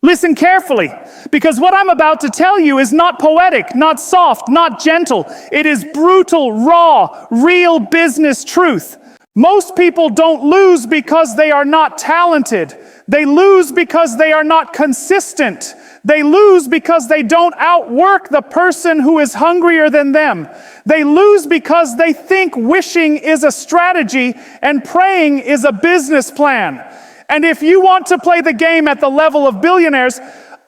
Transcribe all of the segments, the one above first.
Listen carefully, because what I'm about to tell you is not poetic, not soft, not gentle. It is brutal, raw, real business truth. Most people don't lose because they are not talented. They lose because they are not consistent. They lose because they don't outwork the person who is hungrier than them. They lose because they think wishing is a strategy and praying is a business plan. And if you want to play the game at the level of billionaires,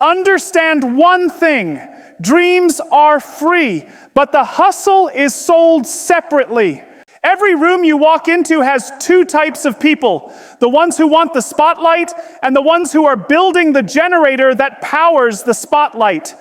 understand one thing: dreams are free, but the hustle is sold separately. Every room you walk into has two types of people: the ones who want the spotlight and the ones who are building the generator that powers the spotlight.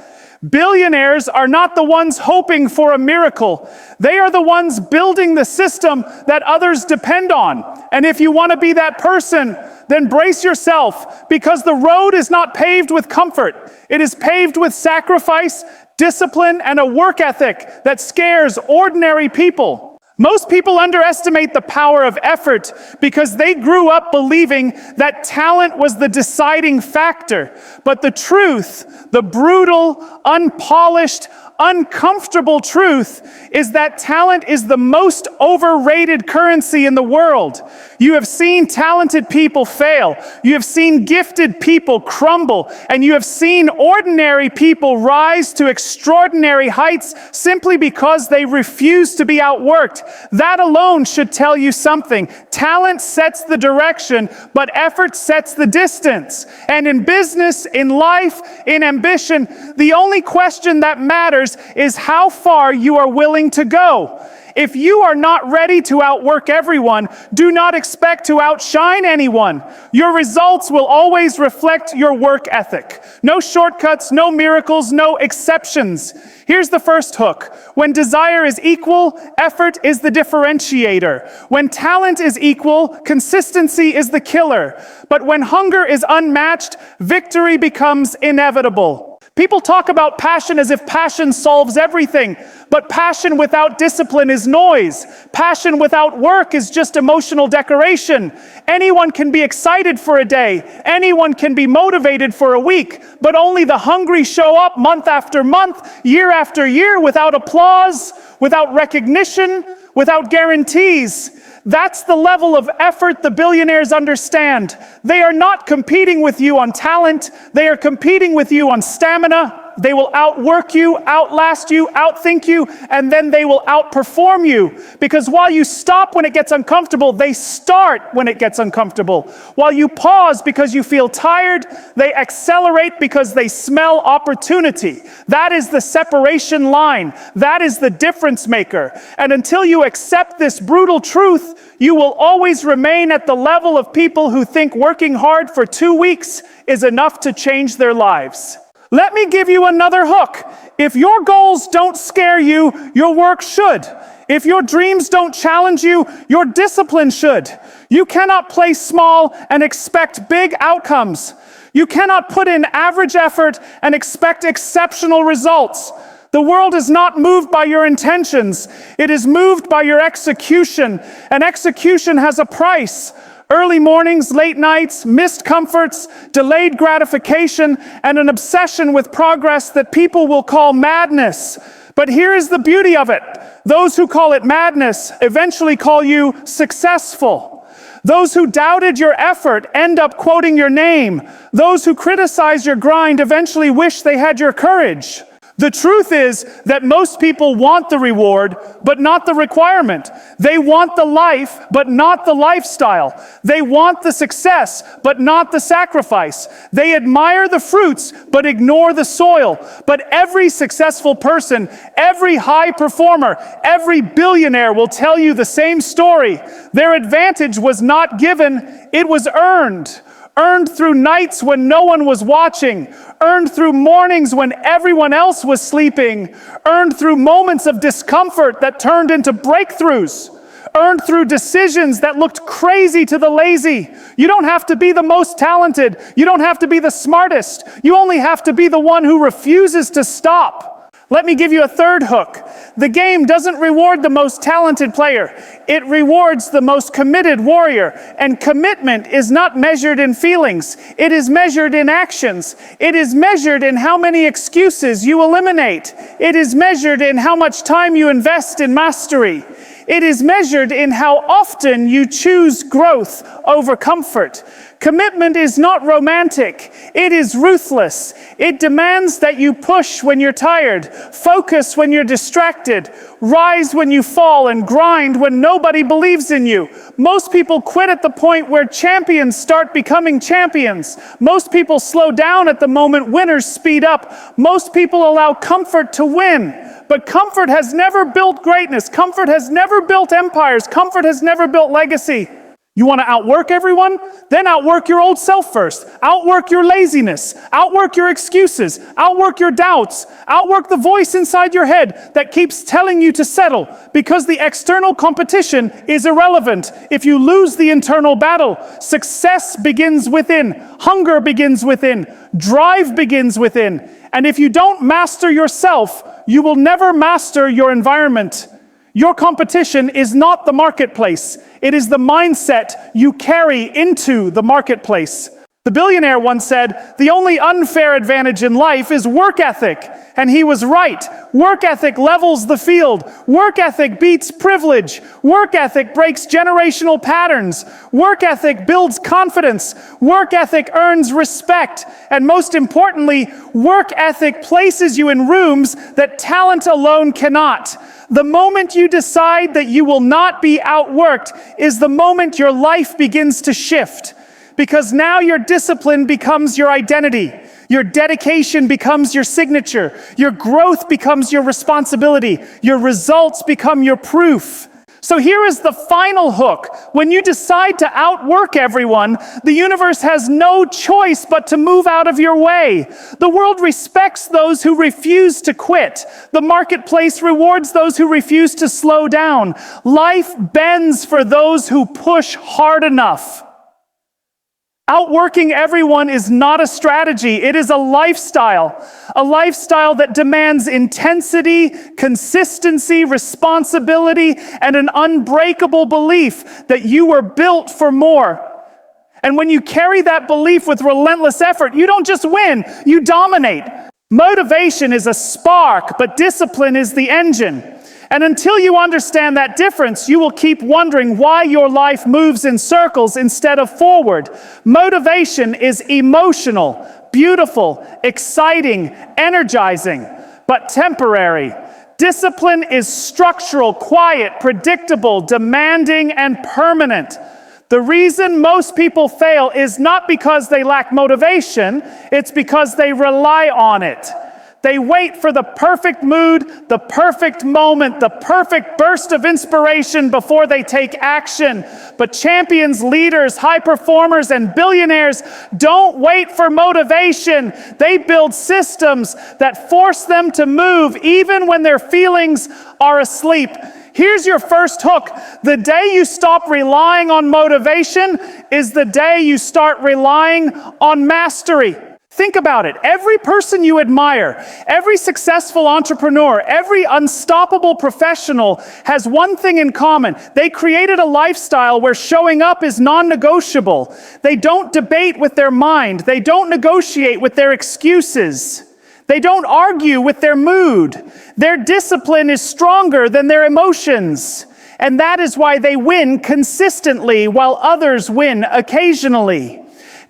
Billionaires are not the ones hoping for a miracle. They are the ones building the system that others depend on. And if you want to be that person, then brace yourself, because the road is not paved with comfort. It is paved with sacrifice, discipline, and a work ethic that scares ordinary people. Most people underestimate the power of effort because they grew up believing that talent was the deciding factor. But the truth, the brutal, unpolished, uncomfortable truth, is that talent is the most overrated currency in the world. You have seen talented people fail. You have seen gifted people crumble. And you have seen ordinary people rise to extraordinary heights simply because they refuse to be outworked. That alone should tell you something. Talent sets the direction, but effort sets the distance. And in business, in life, in ambition, the only question that matters is how far you are willing to go. If you are not ready to outwork everyone, do not expect to outshine anyone. Your results will always reflect your work ethic. No shortcuts, no miracles, no exceptions. Here's the first hook. When desire is equal, effort is the differentiator. When talent is equal, consistency is the killer. But when hunger is unmatched, victory becomes inevitable. People talk about passion as if passion solves everything, but passion without discipline is noise. Passion without work is just emotional decoration. Anyone can be excited for a day. Anyone can be motivated for a week, but only the hungry show up month after month, year after year, without applause, without recognition, without guarantees. That's the level of effort the billionaires understand. They are not competing with you on talent. They are competing with you on stamina. They will outwork you, outlast you, outthink you, and then they will outperform you. Because while you stop when it gets uncomfortable, they start when it gets uncomfortable. While you pause because you feel tired, they accelerate because they smell opportunity. That is the separation line. That is the difference maker. And until you accept this brutal truth, you will always remain at the level of people who think working hard for 2 weeks is enough to change their lives. Let me give you another hook. If your goals don't scare you, your work should. If your dreams don't challenge you, your discipline should. You cannot play small and expect big outcomes. You cannot put in average effort and expect exceptional results. The world is not moved by your intentions. It is moved by your execution. And execution has a price. Early mornings, late nights, missed comforts, delayed gratification, and an obsession with progress that people will call madness. But here is the beauty of it. Those who call it madness eventually call you successful. Those who doubted your effort end up quoting your name. Those who criticize your grind eventually wish they had your courage. The truth is that most people want the reward, but not the requirement. They want the life, but not the lifestyle. They want the success, but not the sacrifice. They admire the fruits, but ignore the soil. But every successful person, every high performer, every billionaire will tell you the same story. Their advantage was not given, it was earned. Earned through nights when no one was watching, earned through mornings when everyone else was sleeping, earned through moments of discomfort that turned into breakthroughs, earned through decisions that looked crazy to the lazy. You don't have to be the most talented. You don't have to be the smartest. You only have to be the one who refuses to stop. Let me give you a third hook. The game doesn't reward the most talented player. It rewards the most committed warrior. And commitment is not measured in feelings. It is measured in actions. It is measured in how many excuses you eliminate. It is measured in how much time you invest in mastery. It is measured in how often you choose growth over comfort. Commitment is not romantic. It is ruthless. It demands that you push when you're tired, focus when you're distracted, rise when you fall, and grind when nobody believes in you. Most people quit at the point where champions start becoming champions. Most people slow down at the moment winners speed up. Most people allow comfort to win. But comfort has never built greatness. Comfort has never built empires. Comfort has never built legacy. You want to outwork everyone? Then outwork your old self first. Outwork your laziness. Outwork your excuses. Outwork your doubts. Outwork the voice inside your head that keeps telling you to settle, because the external competition is irrelevant if you lose the internal battle. Success begins within. Hunger begins within. Drive begins within. And if you don't master yourself, you will never master your environment. Your competition is not the marketplace. It is the mindset you carry into the marketplace. The billionaire once said, "The only unfair advantage in life is work ethic." And he was right. Work ethic levels the field. Work ethic beats privilege. Work ethic breaks generational patterns. Work ethic builds confidence. Work ethic earns respect. And most importantly, work ethic places you in rooms that talent alone cannot. The moment you decide that you will not be outworked is the moment your life begins to shift. Because now your discipline becomes your identity. Your dedication becomes your signature. Your growth becomes your responsibility. Your results become your proof. So here is the final hook. When you decide to outwork everyone, the universe has no choice but to move out of your way. The world respects those who refuse to quit. The marketplace rewards those who refuse to slow down. Life bends for those who push hard enough. Outworking everyone is not a strategy. It is a lifestyle that demands intensity, consistency, responsibility, and an unbreakable belief that you were built for more. And when you carry that belief with relentless effort, you don't just win, you dominate. Motivation is a spark, but discipline is the engine. And until you understand that difference, you will keep wondering why your life moves in circles instead of forward. Motivation is emotional, beautiful, exciting, energizing, but temporary. Discipline is structural, quiet, predictable, demanding, and permanent. The reason most people fail is not because they lack motivation, it's because they rely on it. They wait for the perfect mood, the perfect moment, the perfect burst of inspiration before they take action. But champions, leaders, high performers, and billionaires don't wait for motivation. They build systems that force them to move even when their feelings are asleep. Here's your first hook. The day you stop relying on motivation is the day you start relying on mastery. Think about it. Every person you admire, every successful entrepreneur, every unstoppable professional has one thing in common. They created a lifestyle where showing up is non-negotiable. They don't debate with their mind. They don't negotiate with their excuses. They don't argue with their mood. Their discipline is stronger than their emotions. And that is why they win consistently while others win occasionally.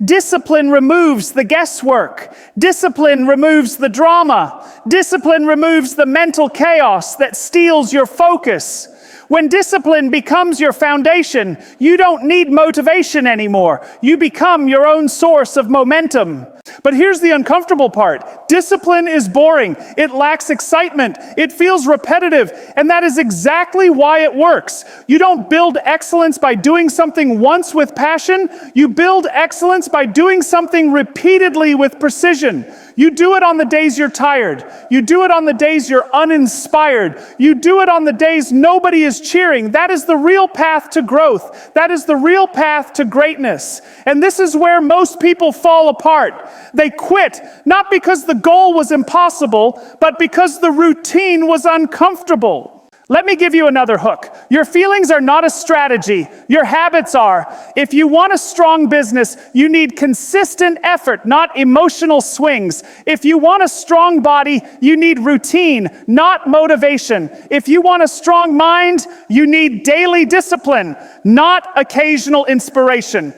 Discipline removes the guesswork. Discipline removes the drama. Discipline removes the mental chaos that steals your focus. When discipline becomes your foundation, you don't need motivation anymore. You become your own source of momentum. But here's the uncomfortable part. Discipline is boring. It lacks excitement. It feels repetitive. And that is exactly why it works. You don't build excellence by doing something once with passion. You build excellence by doing something repeatedly with precision. You do it on the days you're tired. You do it on the days you're uninspired. You do it on the days nobody is cheering. That is the real path to growth. That is the real path to greatness. And this is where most people fall apart. They quit, not because the goal was impossible, but because the routine was uncomfortable. Let me give you another hook. Your feelings are not a strategy. Your habits are. If you want a strong business, you need consistent effort, not emotional swings. If you want a strong body, you need routine, not motivation. If you want a strong mind, you need daily discipline, not occasional inspiration.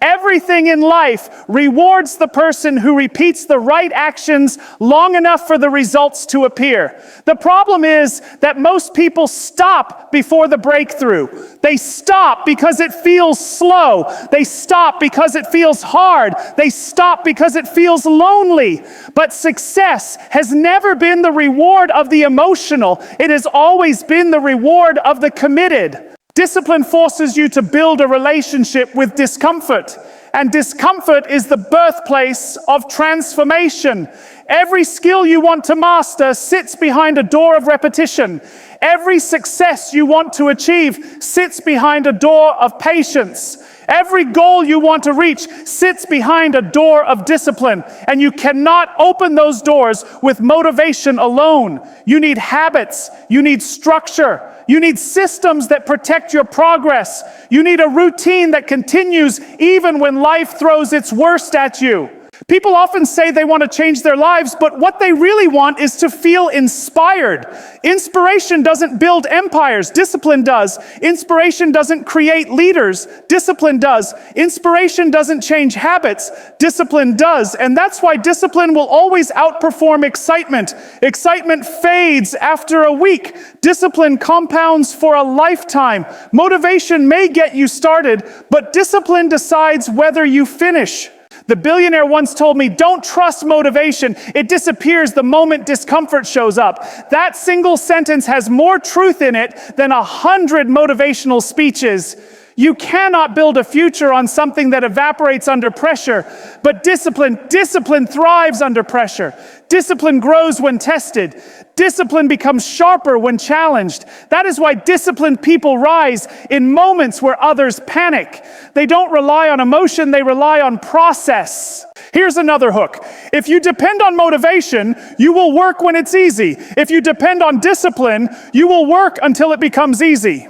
Everything in life rewards the person who repeats the right actions long enough for the results to appear. The problem is that most people stop before the breakthrough. They stop because it feels slow. They stop because it feels hard. They stop because it feels lonely. But success has never been the reward of the emotional. It has always been the reward of the committed. Discipline forces you to build a relationship with discomfort, and discomfort is the birthplace of transformation. Every skill you want to master sits behind a door of repetition. Every success you want to achieve sits behind a door of patience. Every goal you want to reach sits behind a door of discipline, and you cannot open those doors with motivation alone. You need habits, you need structure, you need systems that protect your progress. You need a routine that continues even when life throws its worst at you. People often say they want to change their lives, but what they really want is to feel inspired. Inspiration doesn't build empires, discipline does. Inspiration doesn't create leaders, discipline does. Inspiration doesn't change habits, discipline does. And that's why discipline will always outperform excitement. Excitement fades after a week. Discipline compounds for a lifetime. Motivation may get you started, but discipline decides whether you finish. The billionaire once told me, don't trust motivation. It disappears the moment discomfort shows up. That single sentence has more truth in it than 100 motivational speeches. You cannot build a future on something that evaporates under pressure. But discipline thrives under pressure. Discipline grows when tested. Discipline becomes sharper when challenged. That is why disciplined people rise in moments where others panic. They don't rely on emotion, they rely on process. Here's another hook. If you depend on motivation, you will work when it's easy. If you depend on discipline, you will work until it becomes easy.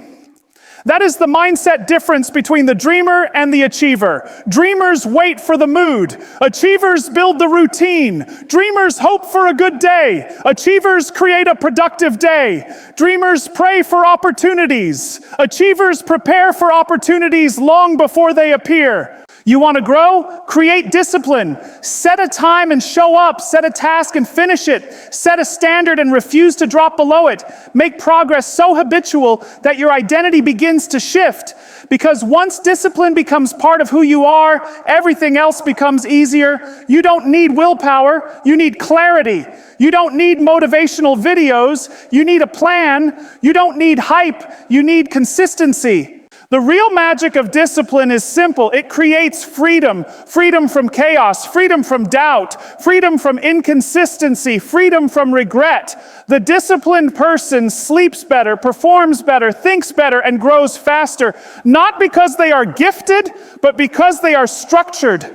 That is the mindset difference between the dreamer and the achiever. Dreamers wait for the mood. Achievers build the routine. Dreamers hope for a good day. Achievers create a productive day. Dreamers pray for opportunities. Achievers prepare for opportunities long before they appear. You want to grow? Create discipline. Set a time and show up. Set a task and finish it. Set a standard and refuse to drop below it. Make progress so habitual that your identity begins to shift. Because once discipline becomes part of who you are, everything else becomes easier. You don't need willpower. You need clarity. You don't need motivational videos. You need a plan. You don't need hype. You need consistency. The real magic of discipline is simple. It creates freedom. Freedom from chaos, freedom from doubt, freedom from inconsistency, freedom from regret. The disciplined person sleeps better, performs better, thinks better, and grows faster, not because they are gifted, but because they are structured.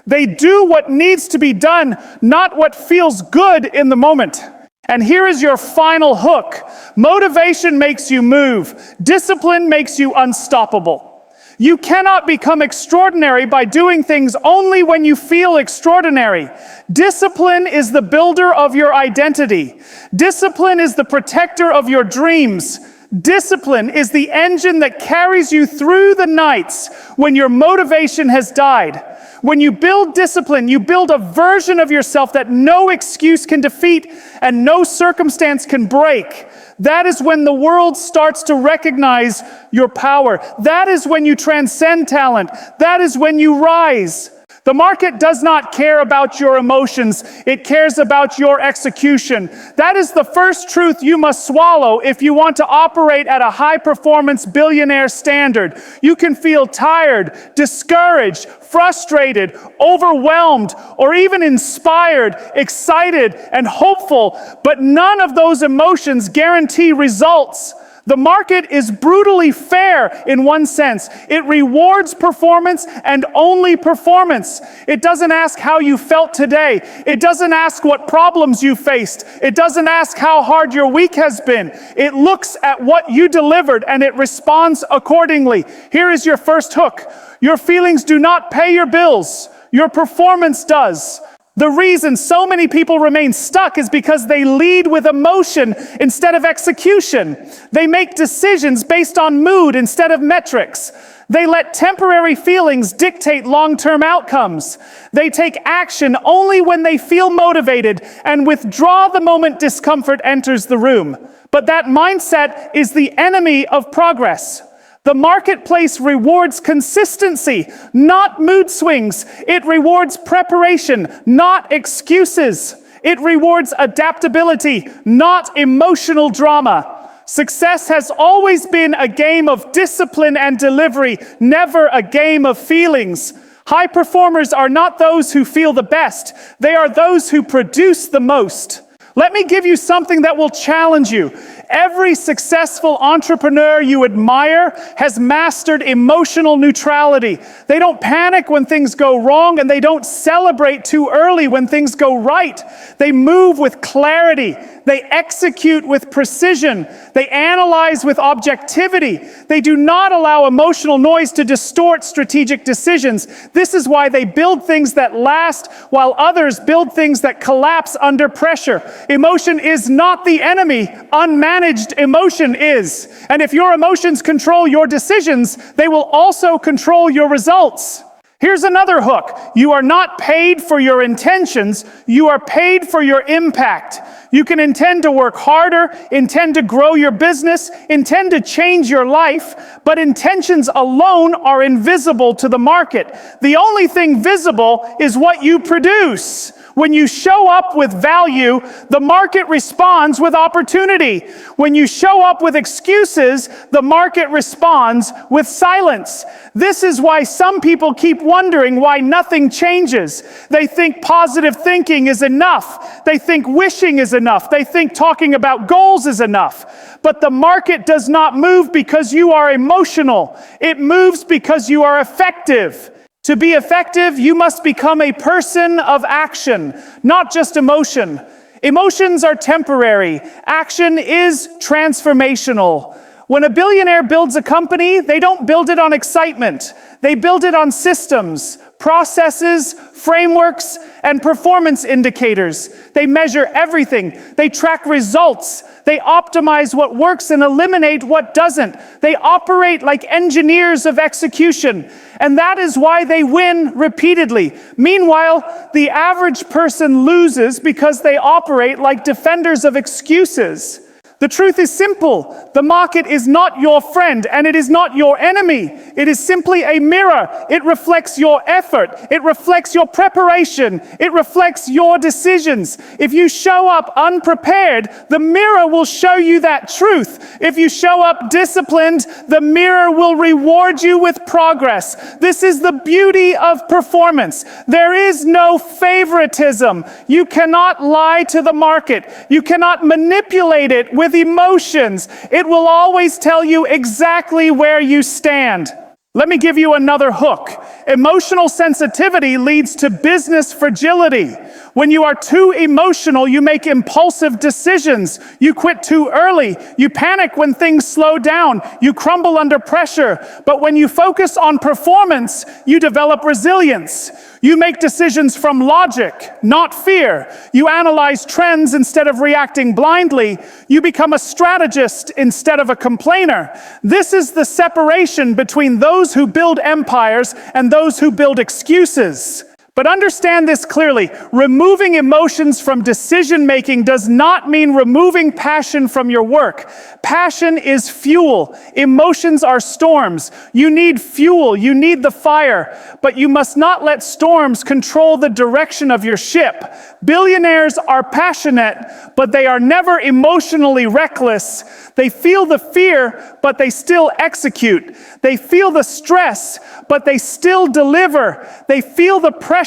They do what needs to be done, not what feels good in the moment. And here is your final hook. Motivation makes you move. Discipline makes you unstoppable. You cannot become extraordinary by doing things only when you feel extraordinary. Discipline is the builder of your identity. Discipline is the protector of your dreams. Discipline is the engine that carries you through the nights when your motivation has died. When you build discipline, you build a version of yourself that no excuse can defeat and no circumstance can break. That is when the world starts to recognize your power. That is when you transcend talent. That is when you rise. The market does not care about your emotions. It cares about your execution. That is the first truth you must swallow if you want to operate at a high-performance billionaire standard. You can feel tired, discouraged, frustrated, overwhelmed, or even inspired, excited, and hopeful, but none of those emotions guarantee results. The market is brutally fair in one sense. It rewards performance and only performance. It doesn't ask how you felt today. It doesn't ask what problems you faced. It doesn't ask how hard your week has been. It looks at what you delivered and it responds accordingly. Here is your first hook. Your feelings do not pay your bills. Your performance does. The reason so many people remain stuck is because they lead with emotion instead of execution. They make decisions based on mood instead of metrics. They let temporary feelings dictate long-term outcomes. They take action only when they feel motivated and withdraw the moment discomfort enters the room. But that mindset is the enemy of progress. The marketplace rewards consistency, not mood swings. It rewards preparation, not excuses. It rewards adaptability, not emotional drama. Success has always been a game of discipline and delivery, never a game of feelings. High performers are not those who feel the best. They are those who produce the most. Let me give you something that will challenge you. Every successful entrepreneur you admire has mastered emotional neutrality. They don't panic when things go wrong, and they don't celebrate too early when things go right. They move with clarity. They execute with precision. They analyze with objectivity. They do not allow emotional noise to distort strategic decisions. This is why they build things that last, while others build things that collapse under pressure. Emotion is not the enemy. Unmanaged emotion is. And if your emotions control your decisions, they will also control your results. Here's another hook. You are not paid for your intentions. You are paid for your impact. You can intend to work harder, intend to grow your business, intend to change your life, but intentions alone are invisible to the market. The only thing visible is what you produce. When you show up with value, the market responds with opportunity. When you show up with excuses, the market responds with silence. This is why some people keep wondering why nothing changes. They think positive thinking is enough. They think wishing is enough. They think talking about goals is enough. But the market does not move because you are emotional. It moves because you are effective. To be effective, you must become a person of action, not just emotion. Emotions are temporary. Action is transformational. When a billionaire builds a company, they don't build it on excitement. They build it on systems, processes, frameworks, and performance indicators. They measure everything. They track results. They optimize what works and eliminate what doesn't. They operate like engineers of execution. And that is why they win repeatedly. Meanwhile, the average person loses because they operate like defenders of excuses. The truth is simple. The market is not your friend, and it is not your enemy. It is simply a mirror. It reflects your effort. It reflects your preparation. It reflects your decisions. If you show up unprepared, the mirror will show you that truth. If you show up disciplined, the mirror will reward you with progress. This is the beauty of performance. There is no favoritism. You cannot lie to the market. You cannot manipulate it with emotions. It will always tell you exactly where you stand. Let me give you another hook. Emotional sensitivity leads to business fragility. When you are too emotional, you make impulsive decisions. You quit too early. You panic when things slow down. You crumble under pressure. But when you focus on performance, you develop resilience. You make decisions from logic, not fear. You analyze trends instead of reacting blindly. You become a strategist instead of a complainer. This is the separation between those who build empires and those who build excuses. But understand this clearly. Removing emotions from decision-making does not mean removing passion from your work. Passion is fuel. Emotions are storms. You need fuel. You need the fire. But you must not let storms control the direction of your ship. Billionaires are passionate, but they are never emotionally reckless. They feel the fear, but they still execute. They feel the stress, but they still deliver. They feel the pressure,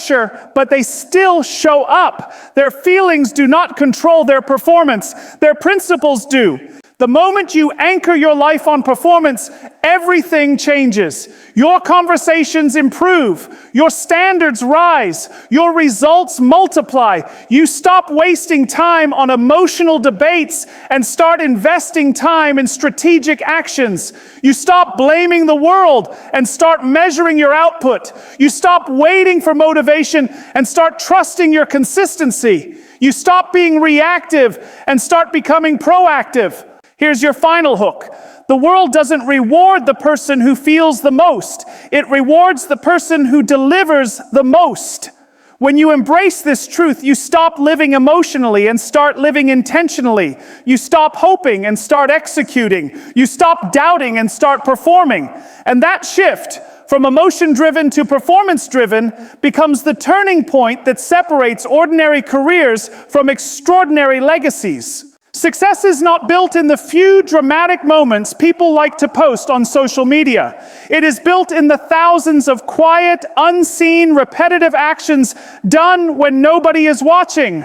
but they still show up. Their feelings do not control their performance. Their principles do. The moment you anchor your life on performance, everything changes. Your conversations improve. Your standards rise. Your results multiply. You stop wasting time on emotional debates and start investing time in strategic actions. You stop blaming the world and start measuring your output. You stop waiting for motivation and start trusting your consistency. You stop being reactive and start becoming proactive. Here's your final hook. The world doesn't reward the person who feels the most. It rewards the person who delivers the most. When you embrace this truth, you stop living emotionally and start living intentionally. You stop hoping and start executing. You stop doubting and start performing. And that shift from emotion-driven to performance-driven becomes the turning point that separates ordinary careers from extraordinary legacies. Success is not built in the few dramatic moments people like to post on social media. It is built in the thousands of quiet, unseen, repetitive actions done when nobody is watching.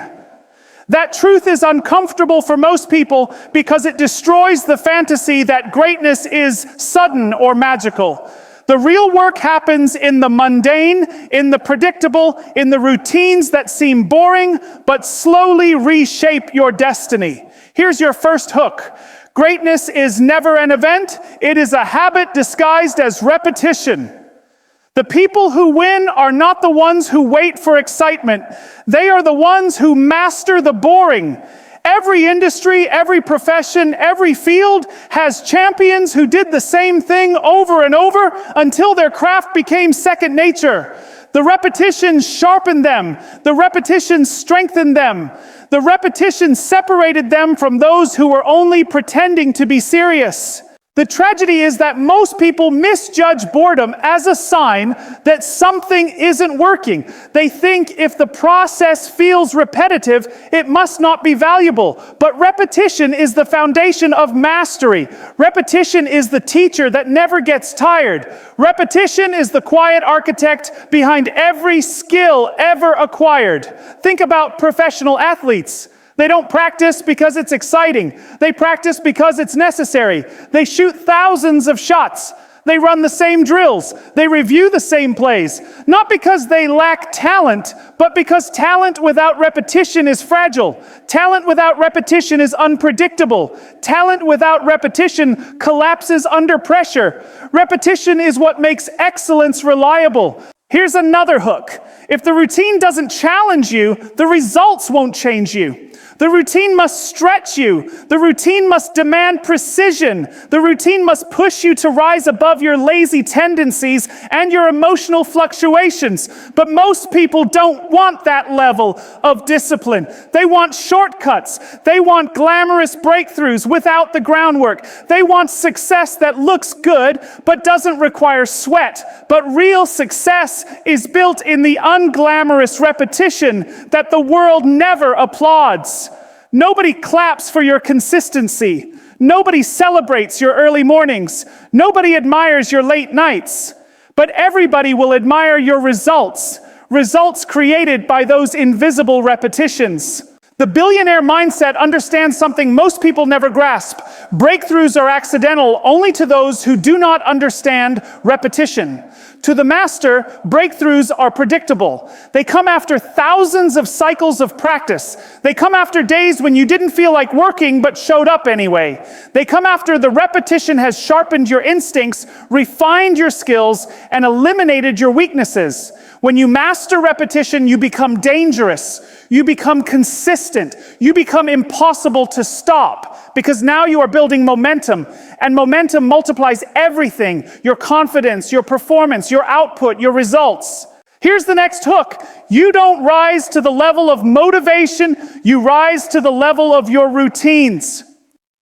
That truth is uncomfortable for most people because it destroys the fantasy that greatness is sudden or magical. The real work happens in the mundane, in the predictable, in the routines that seem boring, but slowly reshape your destiny. Here's your first hook. Greatness is never an event. It is a habit disguised as repetition. The people who win are not the ones who wait for excitement. They are the ones who master the boring. Every industry, every profession, every field has champions who did the same thing over and over until their craft became second nature. The repetition sharpened them. The repetition strengthened them. The repetition separated them from those who were only pretending to be serious. The tragedy is that most people misjudge boredom as a sign that something isn't working. They think if the process feels repetitive, it must not be valuable. But repetition is the foundation of mastery. Repetition is the teacher that never gets tired. Repetition is the quiet architect behind every skill ever acquired. Think about professional athletes. They don't practice because it's exciting. They practice because it's necessary. They shoot thousands of shots. They run the same drills. They review the same plays. Not because they lack talent, but because talent without repetition is fragile. Talent without repetition is unpredictable. Talent without repetition collapses under pressure. Repetition is what makes excellence reliable. Here's another hook. If the routine doesn't challenge you, the results won't change you. The routine must stretch you. The routine must demand precision. The routine must push you to rise above your lazy tendencies and your emotional fluctuations. But most people don't want that level of discipline. They want shortcuts. They want glamorous breakthroughs without the groundwork. They want success that looks good but doesn't require sweat. But real success is built in the unglamorous repetition that the world never applauds. Nobody claps for your consistency. Nobody celebrates your early mornings. Nobody admires your late nights. But everybody will admire your results. Results created by those invisible repetitions. The billionaire mindset understands something most people never grasp. Breakthroughs are accidental only to those who do not understand repetition. To the master, breakthroughs are predictable. They come after thousands of cycles of practice. They come after days when you didn't feel like working but showed up anyway. They come after the repetition has sharpened your instincts, refined your skills, and eliminated your weaknesses. When you master repetition, you become dangerous. You become consistent. You become impossible to stop because now you are building momentum, and momentum multiplies everything: your confidence, your performance, your output, your results. Here's the next hook. You don't rise to the level of motivation, you rise to the level of your routines.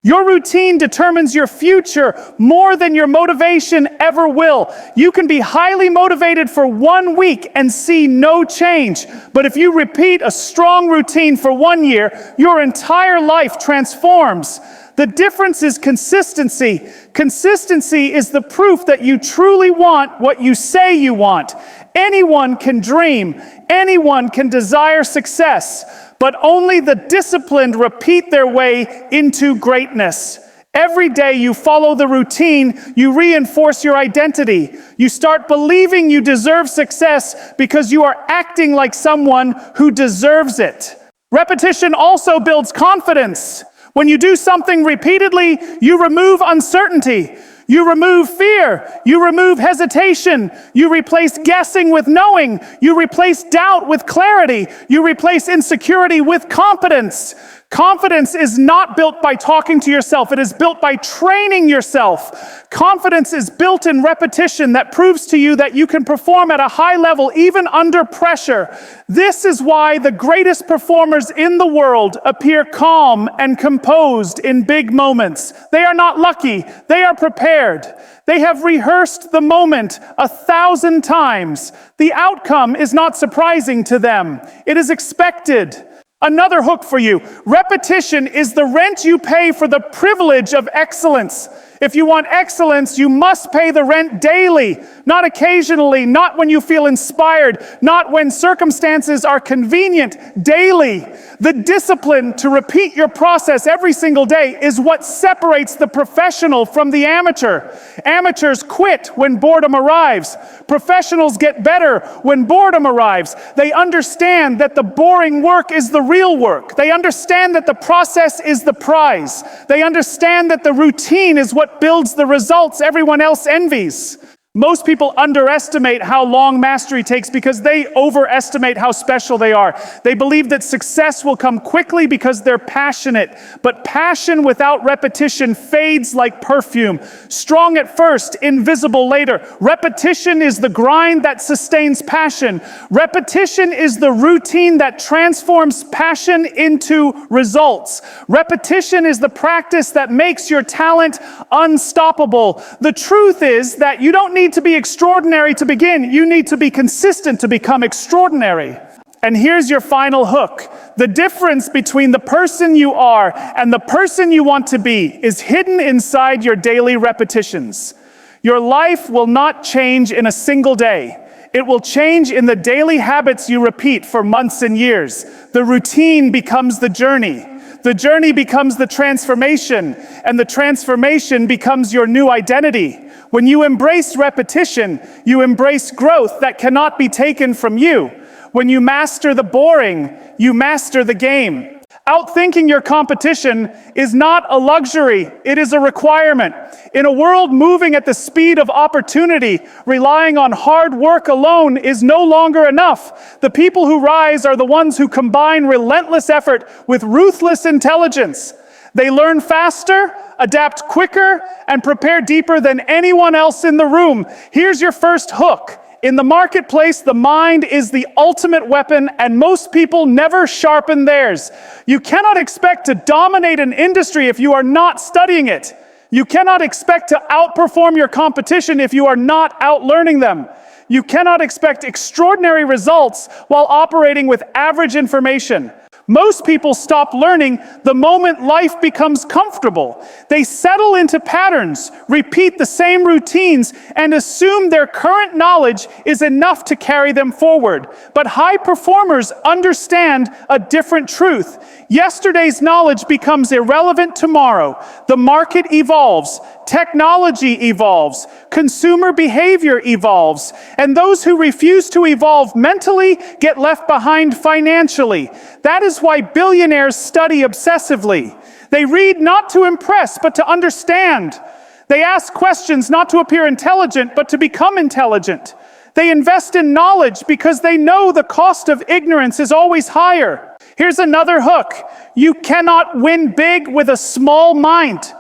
Your routine determines your future more than your motivation ever will. You can be highly motivated for 1 week and see no change. But if you repeat a strong routine for 1 year, your entire life transforms. The difference is consistency. Consistency is the proof that you truly want what you say you want. Anyone can dream. Anyone can desire success. But only the disciplined repeat their way into greatness. Every day you follow the routine, you reinforce your identity. You start believing you deserve success because you are acting like someone who deserves it. Repetition also builds confidence. When you do something repeatedly, you remove uncertainty. You remove fear. You remove hesitation. You replace guessing with knowing. You replace doubt with clarity. You replace insecurity with competence. Confidence is not built by talking to yourself. It is built by training yourself. Confidence is built in repetition that proves to you that you can perform at a high level even under pressure. This is why the greatest performers in the world appear calm and composed in big moments. They are not lucky. They are prepared. They have rehearsed the moment 1,000 times. The outcome is not surprising to them. It is expected. Another hook for you. Repetition is the rent you pay for the privilege of excellence. If you want excellence, you must pay the rent daily, not occasionally, not when you feel inspired, not when circumstances are convenient, daily. The discipline to repeat your process every single day is what separates the professional from the amateur. Amateurs quit when boredom arrives. Professionals get better when boredom arrives. They understand that the boring work is the real work. They understand that the process is the prize. They understand that the routine is what builds the results everyone else envies. Most people underestimate how long mastery takes because they overestimate how special they are. They believe that success will come quickly because they're passionate. But passion without repetition fades like perfume. Strong at first, invisible later. Repetition is the grind that sustains passion. Repetition is the routine that transforms passion into results. Repetition is the practice that makes your talent unstoppable. The truth is that you don't need to be extraordinary to begin. You need to be consistent to become extraordinary. And here's your final hook. The difference between the person you are and the person you want to be is hidden inside your daily repetitions. Your life will not change in a single day. It will change in the daily habits you repeat for months and years. The routine becomes the journey. The journey becomes the transformation, and the transformation becomes your new identity. When you embrace repetition, you embrace growth that cannot be taken from you. When you master the boring, you master the game. Outthinking your competition is not a luxury, it is a requirement. In a world moving at the speed of opportunity, relying on hard work alone is no longer enough. The people who rise are the ones who combine relentless effort with ruthless intelligence. They learn faster, adapt quicker, and prepare deeper than anyone else in the room. Here's your first hook. In the marketplace, the mind is the ultimate weapon, and most people never sharpen theirs. You cannot expect to dominate an industry if you are not studying it. You cannot expect to outperform your competition if you are not outlearning them. You cannot expect extraordinary results while operating with average information. Most people stop learning the moment life becomes comfortable. They settle into patterns, repeat the same routines, and assume their current knowledge is enough to carry them forward. But high performers understand a different truth. Yesterday's knowledge becomes irrelevant tomorrow. The market evolves. Technology evolves. Consumer behavior evolves. And those who refuse to evolve mentally get left behind financially. That is why billionaires study obsessively. They read not to impress, but to understand. They ask questions not to appear intelligent, but to become intelligent. They invest in knowledge because they know the cost of ignorance is always higher. Here's another hook. You cannot win big with a small mind.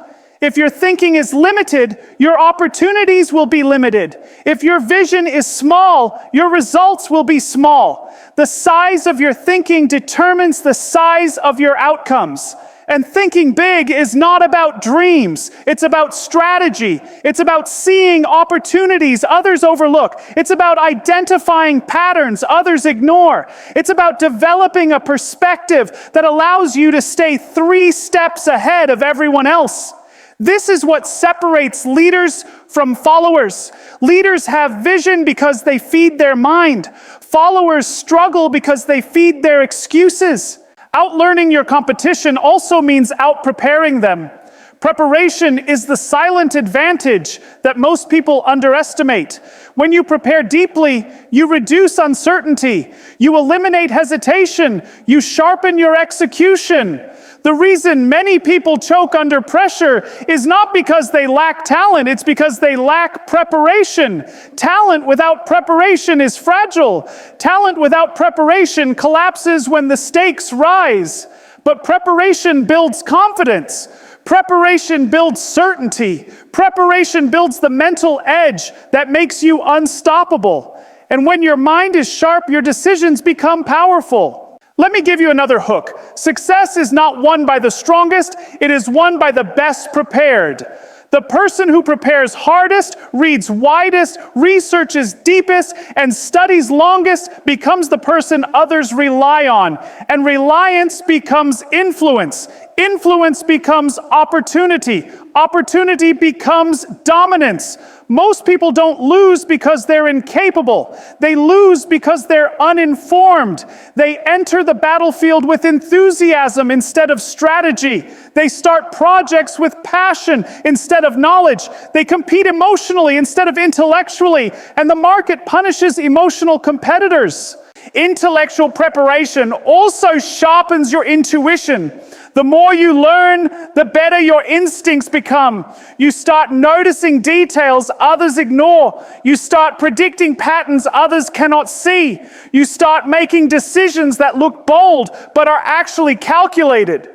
If your thinking is limited, your opportunities will be limited. If your vision is small, your results will be small. The size of your thinking determines the size of your outcomes. And thinking big is not about dreams. It's about strategy. It's about seeing opportunities others overlook. It's about identifying patterns others ignore. It's about developing a perspective that allows you to stay 3 steps ahead of everyone else. This is what separates leaders from followers. Leaders have vision because they feed their mind. Followers struggle because they feed their excuses. Outlearning your competition also means out-preparing them. Preparation is the silent advantage that most people underestimate. When you prepare deeply, you reduce uncertainty. You eliminate hesitation. You sharpen your execution. The reason many people choke under pressure is not because they lack talent, it's because they lack preparation. Talent without preparation is fragile. Talent without preparation collapses when the stakes rise. But preparation builds confidence. Preparation builds certainty. Preparation builds the mental edge that makes you unstoppable. And when your mind is sharp, your decisions become powerful. Let me give you another hook. Success is not won by the strongest, it is won by the best prepared. The person who prepares hardest, reads widest, researches deepest, and studies longest becomes the person others rely on. And reliance becomes influence. Influence becomes opportunity. Opportunity becomes dominance. Most people don't lose because they're incapable. They lose because they're uninformed. They enter the battlefield with enthusiasm instead of strategy. They start projects with passion instead of knowledge. They compete emotionally instead of intellectually, and the market punishes emotional competitors. Intellectual preparation also sharpens your intuition. The more you learn, the better your instincts become. You start noticing details others ignore. You start predicting patterns others cannot see. You start making decisions that look bold but are actually calculated.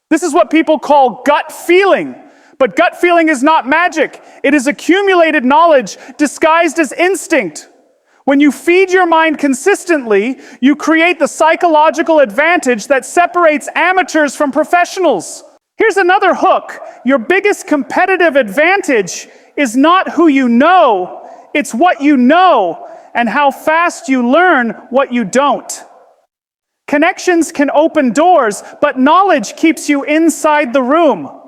This is what people call gut feeling. But gut feeling is not magic. It is accumulated knowledge disguised as instinct. When you feed your mind consistently, you create the psychological advantage that separates amateurs from professionals. Here's another hook. Your biggest competitive advantage is not who you know, it's what you know and how fast you learn what you don't. Connections can open doors, but knowledge keeps you inside the room.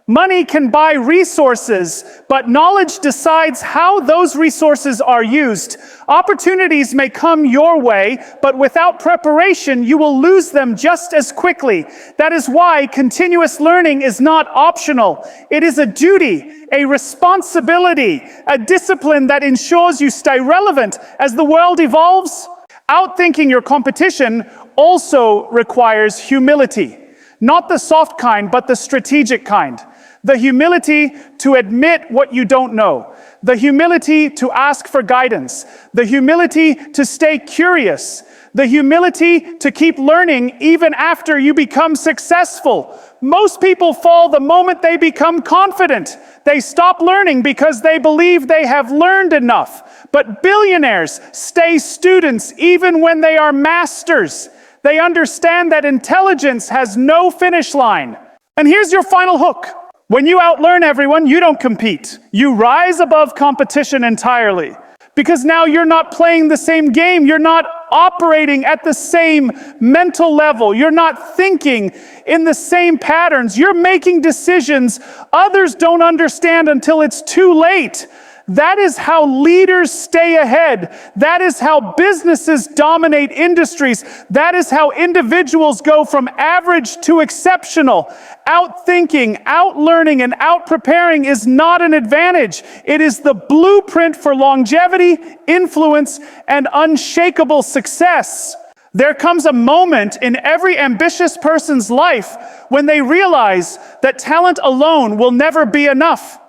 Money can buy resources, but knowledge decides how those resources are used. Opportunities may come your way, but without preparation, you will lose them just as quickly. That is why continuous learning is not optional. It is a duty, a responsibility, a discipline that ensures you stay relevant as the world evolves. Outthinking your competition also requires humility. Not the soft kind, but the strategic kind. The humility to admit what you don't know. The humility to ask for guidance. The humility to stay curious. The humility to keep learning even after you become successful. Most people fall the moment they become confident. They stop learning because they believe they have learned enough. But billionaires stay students even when they are masters. They understand that intelligence has no finish line. And here's your final hook. When you outlearn everyone, you don't compete. You rise above competition entirely. Because now you're not playing the same game. You're not operating at the same mental level. You're not thinking in the same patterns. You're making decisions others don't understand until it's too late. That is how leaders stay ahead. That is how businesses dominate industries. That is how individuals go from average to exceptional. Outthinking, outlearning, and outpreparing is not an advantage. It is the blueprint for longevity, influence, and unshakable success. There comes a moment in every ambitious person's life when they realize that talent alone will never be enough.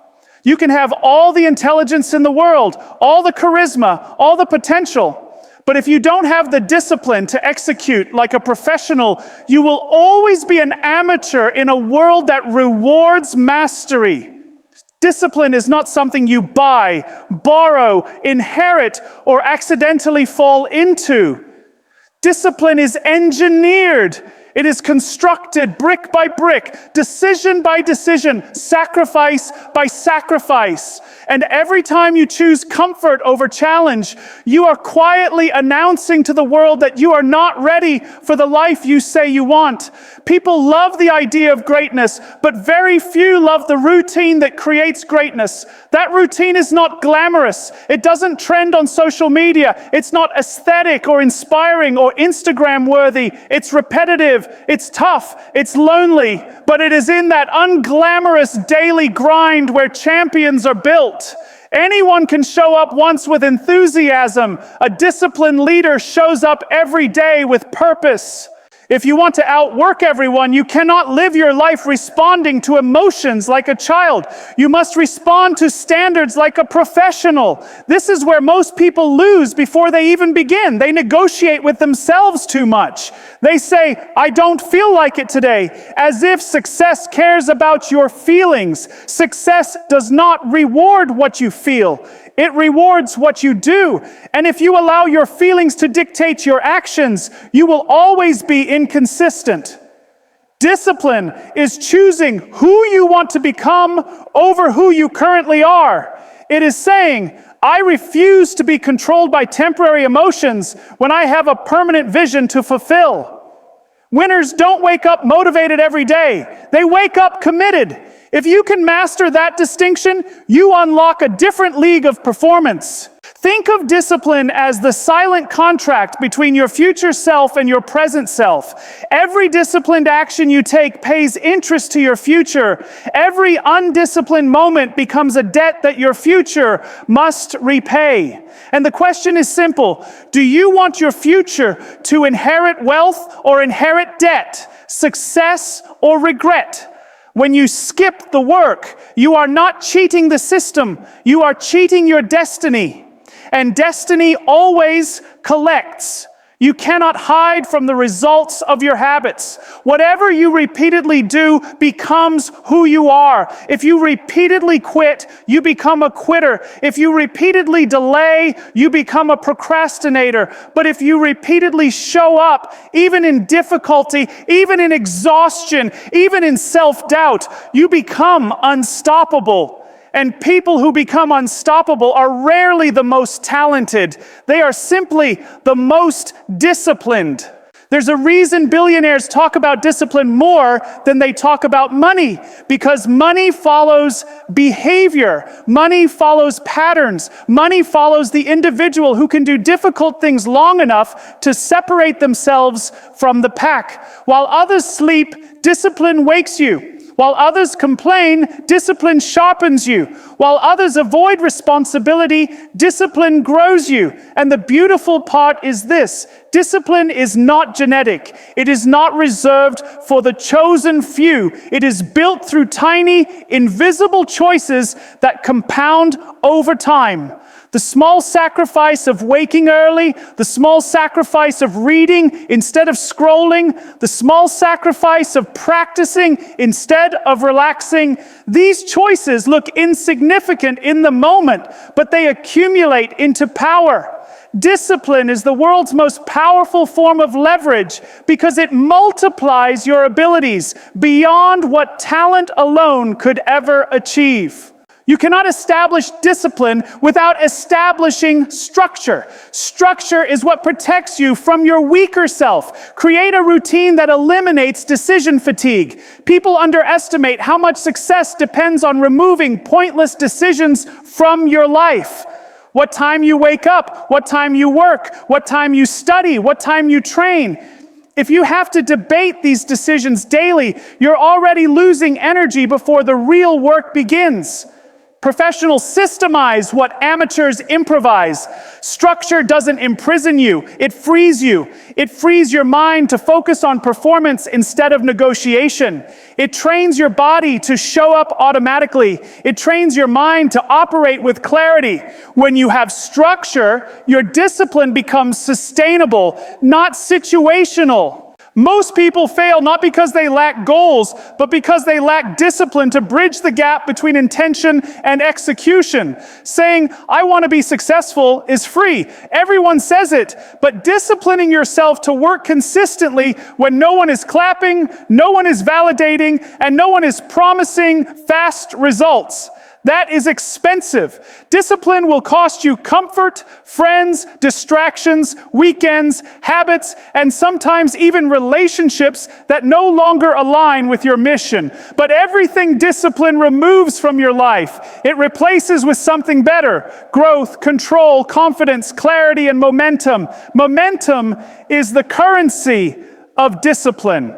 You can have all the intelligence in the world, all the charisma, all the potential, But if you don't have the discipline to execute like a professional, you will always be an amateur in a world that rewards mastery. Discipline is not something you buy, borrow, inherit, or accidentally fall into. Discipline is engineered. It is constructed brick by brick, decision by decision, sacrifice by sacrifice. And every time you choose comfort over challenge, you are quietly announcing to the world that you are not ready for the life you say you want. People love the idea of greatness, but very few love the routine that creates greatness. That routine is not glamorous. It doesn't trend on social media. It's not aesthetic or inspiring or Instagram worthy. It's repetitive. It's tough, it's lonely, but it is in that unglamorous daily grind where champions are built. Anyone can show up once with enthusiasm. A disciplined leader shows up every day with purpose. If you want to outwork everyone, you cannot live your life responding to emotions like a child. You must respond to standards like a professional. This is where most people lose before they even begin. They negotiate with themselves too much. They say, I don't feel like it today, as if success cares about your feelings. Success does not reward what you feel. It rewards what you do. And if you allow your feelings to dictate your actions, you will always be inconsistent. Discipline is choosing who you want to become over who you currently are. It is saying, I refuse to be controlled by temporary emotions when I have a permanent vision to fulfill. Winners don't wake up motivated every day. They wake up committed. If you can master that distinction, you unlock a different league of performance. Think of discipline as the silent contract between your future self and your present self. Every disciplined action you take pays interest to your future. Every undisciplined moment becomes a debt that your future must repay. And the question is simple. Do you want your future to inherit wealth or inherit debt, success or regret? When you skip the work, you are not cheating the system, you are cheating your destiny. And destiny always collects. You cannot hide from the results of your habits. Whatever you repeatedly do becomes who you are. If you repeatedly quit, you become a quitter. If you repeatedly delay, you become a procrastinator. But if you repeatedly show up, even in difficulty, even in exhaustion, even in self-doubt, you become unstoppable. And people who become unstoppable are rarely the most talented. They are simply the most disciplined. There's a reason billionaires talk about discipline more than they talk about money, because money follows behavior. Money follows patterns. Money follows the individual who can do difficult things long enough to separate themselves from the pack. While others sleep, discipline wakes you. While others complain, discipline sharpens you. While others avoid responsibility, discipline grows you. And the beautiful part is this: discipline is not genetic. It is not reserved for the chosen few. It is built through tiny, invisible choices that compound over time. The small sacrifice of waking early, the small sacrifice of reading instead of scrolling, the small sacrifice of practicing instead of relaxing. These choices look insignificant in the moment, but they accumulate into power. Discipline is the world's most powerful form of leverage because it multiplies your abilities beyond what talent alone could ever achieve. You cannot establish discipline without establishing structure. Structure is what protects you from your weaker self. Create a routine that eliminates decision fatigue. People underestimate how much success depends on removing pointless decisions from your life. What time you wake up, what time you work, what time you study, what time you train. If you have to debate these decisions daily, you're already losing energy before the real work begins. Professionals systemize what amateurs improvise. Structure doesn't imprison you, it frees you. It frees your mind to focus on performance instead of negotiation. It trains your body to show up automatically. It trains your mind to operate with clarity. When you have structure, your discipline becomes sustainable, not situational. Most people fail not because they lack goals, but because they lack discipline to bridge the gap between intention and execution. Saying, I want to be successful is free. Everyone says it, but disciplining yourself to work consistently when no one is clapping, no one is validating, and no one is promising fast results. That is expensive. Discipline will cost you comfort, friends, distractions, weekends, habits, and sometimes even relationships that no longer align with your mission. But everything discipline removes from your life, it replaces with something better: growth, control, confidence, clarity, and momentum. Momentum is the currency of discipline.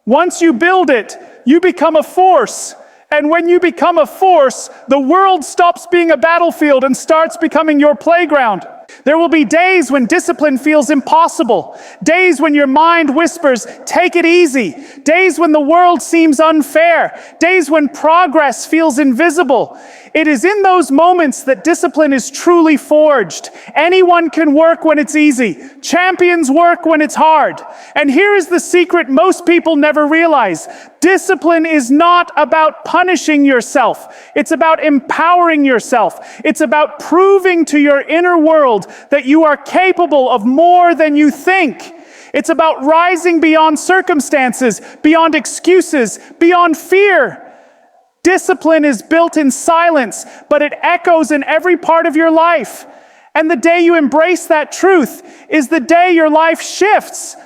Once you build it, you become a force. And when you become a force, the world stops being a battlefield and starts becoming your playground. There will be days when discipline feels impossible. Days when your mind whispers, take it easy. Days when the world seems unfair. Days when progress feels invisible. It is in those moments that discipline is truly forged. Anyone can work when it's easy. Champions work when it's hard. And here is the secret most people never realize. Discipline is not about punishing yourself. It's about empowering yourself. It's about proving to your inner world that you are capable of more than you think. It's about rising beyond circumstances, beyond excuses, beyond fear. Discipline is built in silence, but it echoes in every part of your life. And the day you embrace that truth is the day your life shifts.